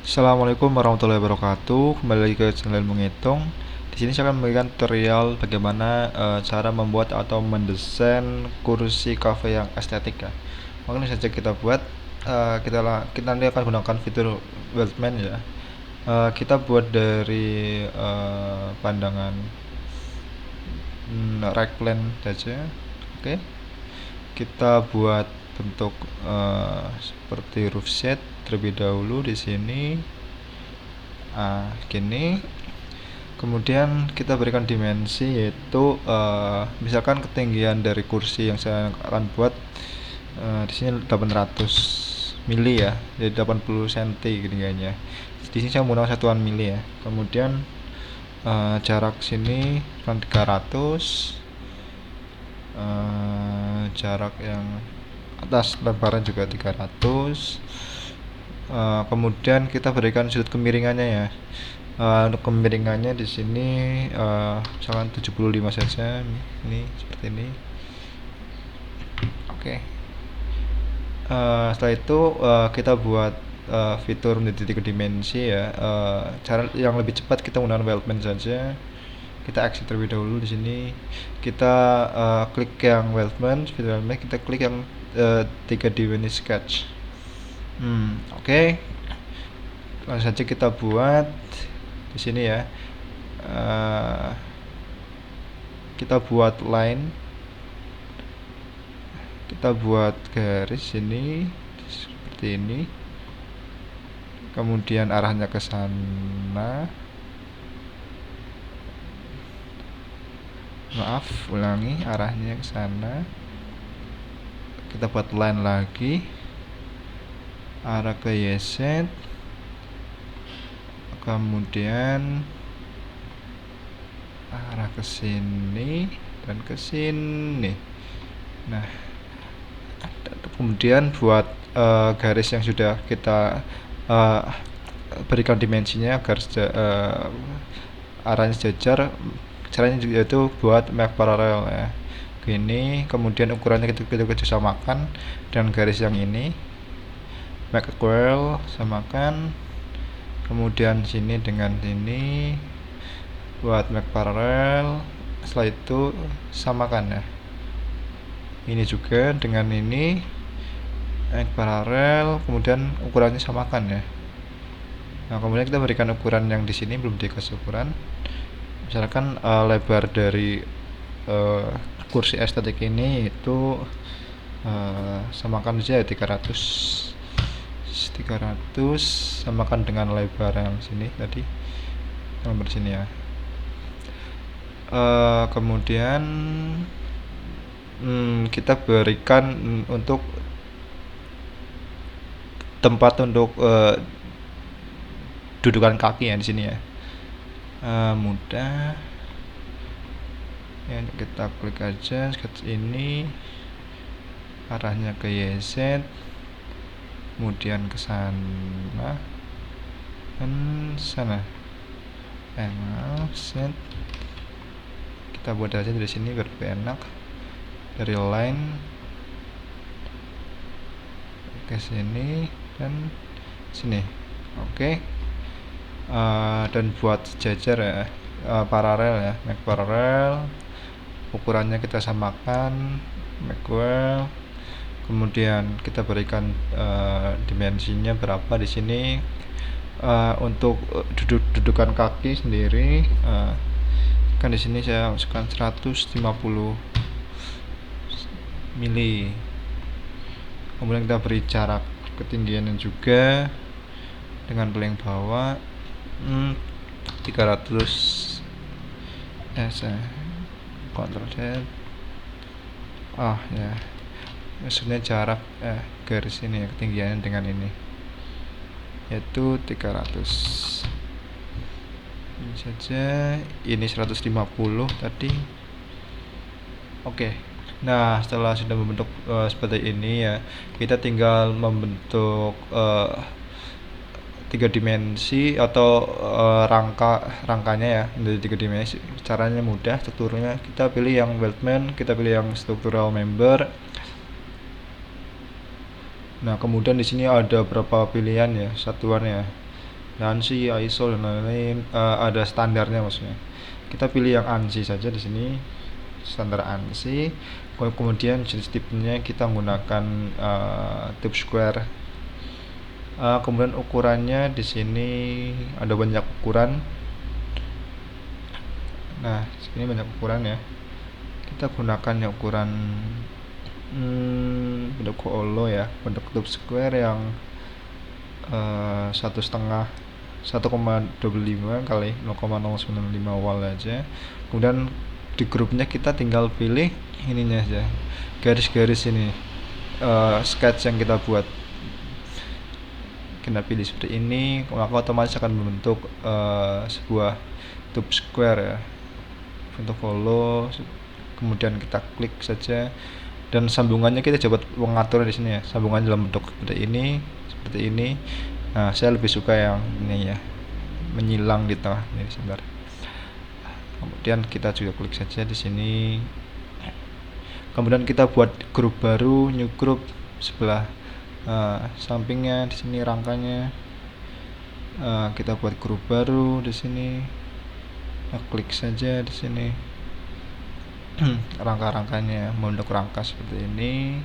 Assalamualaikum warahmatullahi wabarakatuh. Kembali lagi ke channel Menghitung. Di sini saya akan memberikan tutorial bagaimana cara membuat atau mendesain kursi cafe yang estetik ya. Mungkin saja kita buat. Kita nanti akan gunakan fitur Wildman ya. Kita buat dari pandangan right plan saja. Oke. Kita buat bentuk seperti roof set terlebih dahulu di sini. Gini. Kemudian kita berikan dimensi yaitu misalkan ketinggian dari kursi yang saya akan buat di sini 800 mili ya, jadi 80 cm ketinggiannya. Di sini saya menggunakan satuan mili ya. Kemudian jarak sini 300, jarak yang atas lebaran juga 300. Kemudian kita berikan sudut kemiringannya ya. Untuk kemiringannya di sini misalkan 75 saja, ini seperti ini. Oke. Setelah itu kita buat fitur menjadi 3 dimensi ya. Cara yang lebih cepat kita menggunakan Wildman saja. Kita exit terlebih dahulu di sini. Kita klik yang Wildman, fitur Wildman, kita klik yang 3 dimensi sketch. Oke. Langsung saja kita buat di sini ya. Kita buat line, kita buat garis ini seperti ini, kemudian arahnya ke sana. Ulangi, arahnya ke sana. Kita buat line lagi, arah ke YZ, kemudian arah ke sini dan ke sini. Nah, kemudian buat garis yang sudah kita berikan dimensinya agar arahnya sejajar. Caranya yaitu buat make parallel ya, gini. Kemudian ukurannya kita samakan dengan garis yang ini, make equal, samakan. Kemudian sini dengan sini buat make parallel. Setelah itu samakan ya, ini juga dengan ini make parallel, kemudian ukurannya samakan ya. Nah, kemudian kita berikan ukuran yang di sini belum dikasih ukuran. Misalkan lebar dari kursi estetik ini itu samakan saja 300, samakan dengan lebar yang sini tadi, nomor sini ya. Kemudian kita berikan untuk tempat untuk dudukan kaki ya di sini ya. Mudah ya, kita klik aja sketch ini, arahnya ke YZ, kemudian ke sana dan sana. Set. Kita buat aja dari sini biar lebih enak. Dari line ke sini dan sini. Oke. Dan buat sejajar ya, paralel ya, make parallel. Ukurannya kita samakan, make well. Kemudian kita berikan dimensinya berapa di sini. Untuk dudukan kaki sendiri, kan di sini saya masukkan 150 mili. Kemudian kita beri jarak ketinggiannya juga dengan paling bawah 300 Ctrl Z. Ya, maksudnya jarak garis ini ya, ketinggiannya dengan ini yaitu 300. Ini saja, ini 150 tadi. Oke. Nah, setelah sudah membentuk seperti ini ya, kita tinggal membentuk 3 dimensi atau rangkanya ya menjadi 3 dimensi. Caranya mudah, strukturnya kita pilih yang Wildman, kita pilih yang structural member. Nah, kemudian di sini ada berapa pilihan ya, satuan ya. ANSI, ISO dan lain-lain, ada standarnya maksudnya. Kita pilih yang ANSI saja di sini, standar ANSI. Kemudian jenis tipenya kita menggunakan tube square. Kemudian ukurannya di sini ada banyak ukuran. Nah, sini banyak ukuran ya. Kita gunakan yang ukuran bentuk holo ya, bentuk tube square yang 1,25 kali 0,095 watt aja. Kemudian di grupnya kita tinggal pilih ininya aja, garis-garis ini, sketch yang kita buat. Kita pilih seperti ini, maka otomatis akan membentuk sebuah tube square ya, bentuk holo. Kemudian kita klik saja dan sambungannya kita coba mengatur di sini ya, sambungan dalam bentuk seperti ini, seperti ini. Nah, saya lebih suka yang ini ya, menyilang di tengah ini sebentar. Kemudian kita juga klik saja di sini. Kemudian kita buat grup baru, new group sebelah sampingnya di sini rangkanya. Kita buat grup baru di sini. Klik saja di sini. Rangka-rangkanya membentuk rangka seperti ini.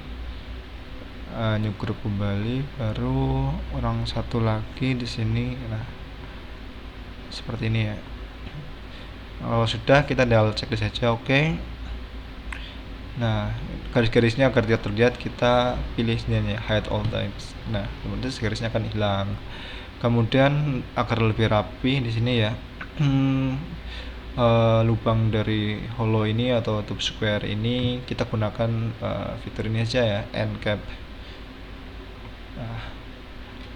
New group kembali, baru orang satu lagi di sini. Nah, seperti ini ya. Kalau sudah, kita tinggal checklist saja, oke. Nah, garis-garisnya agar tidak terlihat, kita pilih sini ya, hide all types. Nah, kemudian garisnya akan hilang. Kemudian agar lebih rapi di sini ya, lubang dari holo ini atau tube square ini kita gunakan fitur ini aja ya, end cap. Nah,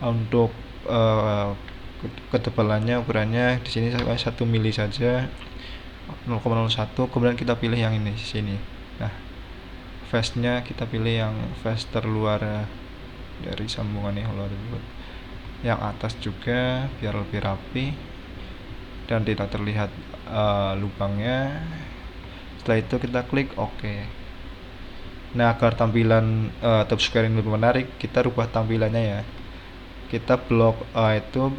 untuk ketebalannya, ukurannya di sini 1 mili saja, 0,01. Kemudian kita pilih yang ini di sini. Nah, face-nya kita pilih yang face terluar dari sambungan holo tersebut. Yang atas juga biar lebih rapi dan tidak terlihat lubangnya. Setelah itu kita klik OK. Nah, agar tampilan tube square ini lebih menarik, kita rubah tampilannya ya. Kita blok itu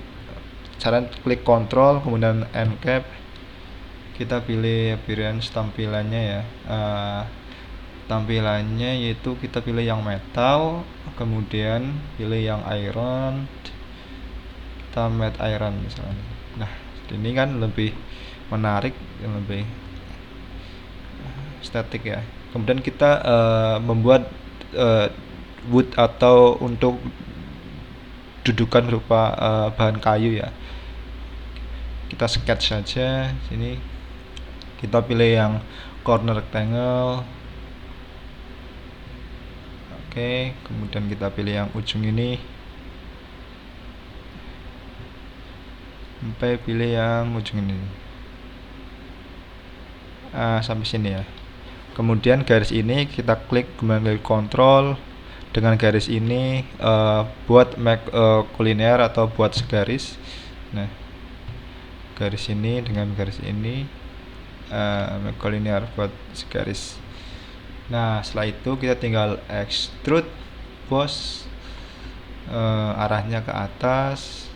cara klik kontrol kemudian end cap. Kita pilih appearance tampilannya ya. Tampilannya yaitu kita pilih yang metal, kemudian pilih yang iron. Kita matte iron misalnya. Nah, ini kan lebih menarik dan lebih estetik ya. Kemudian kita membuat wood atau untuk dudukan berupa bahan kayu ya. Kita sketch saja sini. Kita pilih yang corner rectangle. Oke, kemudian kita pilih yang ujung ini. Sampai pilih yang ujung ini. Sampai sini ya. Kemudian garis ini kita klik kemudian kontrol. Dengan garis ini buat make kuliner atau buat segaris. Nah, garis ini dengan garis ini make kuliner buat segaris. Nah, setelah itu kita tinggal extrude boss, arahnya ke atas,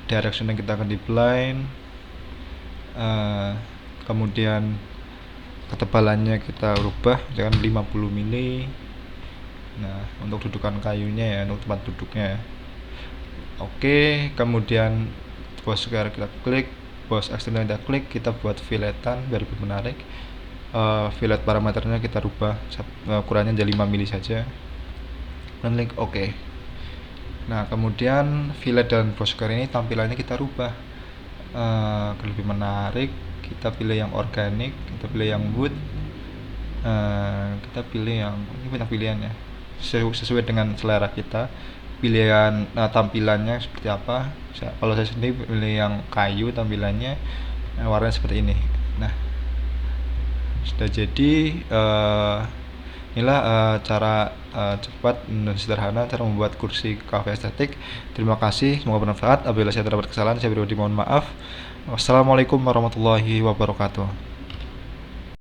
directionnya kita akan di blind, kemudian ketebalannya kita rubah dengan 50 mili. Nah, untuk dudukan kayunya ya, untuk tempat duduknya. Oke, kemudian boss sekarang kita klik, boss extrude kita klik, kita buat filletan biar lebih menarik. Fillet parameternya kita rubah ukurannya jadi 5 mili saja. Dan klik OK. Nah, kemudian fillet dan boss sekarang ini tampilannya kita rubah lebih menarik. Kita pilih yang organik, kita pilih yang wood, kita pilih yang ini, banyak pilihannya sesuai dengan selera kita. Pilihan tampilannya seperti apa. Kalau saya sendiri pilih yang kayu tampilannya, warnanya seperti ini. Nah, sudah jadi. Inilah cara cepat dan sederhana cara membuat kursi kafe estetik. Terima kasih, semoga bermanfaat. Apabila saya terdapat kesalahan, saya pribadi mohon maaf. Wassalamualaikum warahmatullahi wabarakatuh.